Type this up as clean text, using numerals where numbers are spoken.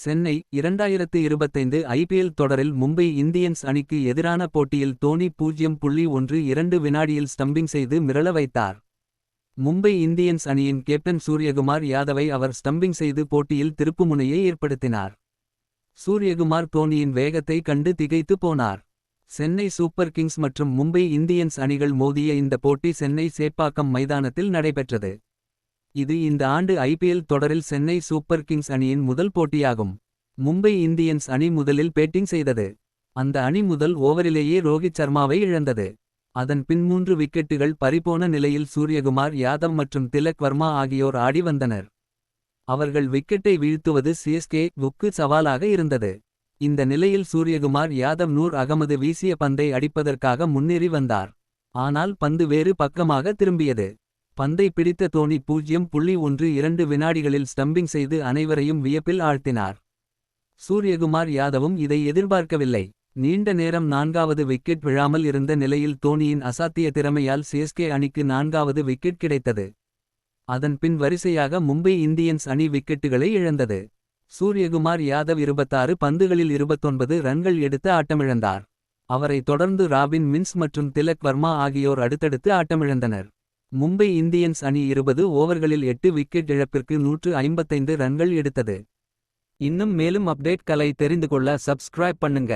Chennai 2025 IPL தொடரில் Mumbai Indians அணிக்கு எதிரான போட்டியில் தோனி 0.12 வினாடியில் ஸ்டம்பிங் செய்து மிரள வைத்தார். மும்பை இந்தியன்ஸ் அணியின் கேப்டன் சூரியகுமார் யாதவை அவர் ஸ்டம்பிங் செய்து போட்டியில் திருப்புமுனையை ஏற்படுத்தினார். சூரியகுமார் தோனியின் வேகத்தை கண்டு திகைத்து போனார். சென்னை சூப்பர் கிங்ஸ் மற்றும் மும்பை இந்தியன்ஸ் அணிகள் மோதிய இந்த போட்டி சென்னை சேப்பாக்கம் மைதானத்தில் நடைபெற்றது. இது இந்த ஆண்டு ஐபிஎல் தொடரில் சென்னை சூப்பர் கிங்ஸ் அணியின் முதல் போட்டியாகும். மும்பை இந்தியன்ஸ் அணி முதலில் பேட்டிங் செய்தது. அந்த அணி முதல் ஓவரிலேயே ரோஹித் சர்மாவை இழந்தது. அதன் பின் 3 விக்கெட்டுகள் பறிபோன நிலையில் சூரியகுமார் யாதவ் மற்றும் திலக் வர்மா ஆகியோர் ஆடி வந்தனர். அவர்கள் விக்கெட்டை வீழ்த்துவது சிஎஸ்கேவுக்கு சவாலாக இருந்தது. இந்த நிலையில் சூரியகுமார் யாதவ் நூர் அகமது வீசிய பந்தை அடிப்பதற்காக முன்னேறி வந்தார். ஆனால் பந்து வேறு பக்கமாக திரும்பியது. பந்தை பிடித்த தோனி 0.12 வினாடிகளில் ஸ்டம்பிங் செய்து அனைவரையும் வியப்பில் ஆழ்த்தினார். சூரியகுமார் யாதவும் இதை எதிர்பார்க்கவில்லை. நீண்ட நேரம் 4வது விக்கெட் விழாமல் இருந்த நிலையில் தோனியின் அசாத்திய திறமையால் சிஎஸ்கே அணிக்கு 4வது விக்கெட் கிடைத்தது. அதன் பின் வரிசையாக மும்பை இந்தியன்ஸ் அணி விக்கெட்டுகளை இழந்தது. சூரியகுமார் யாதவ் 26 பந்துகளில் 29 ரன்கள் எடுத்து ஆட்டமிழந்தார். அவரை தொடர்ந்து ராபின் மின்ஸ் மற்றும் திலக் வர்மா ஆகியோர் அடுத்தடுத்து ஆட்டமிழந்தனர். மும்பை இந்தியன்ஸ் அணி 20 ஓவர்களில் 8 விக்கெட் இழப்பிற்கு 155 ரன்கள் எடுத்தது. இன்னும் மேலும் அப்டேட்களை தெரிந்து கொள்ள சப்ஸ்கிரைப் பண்ணுங்க.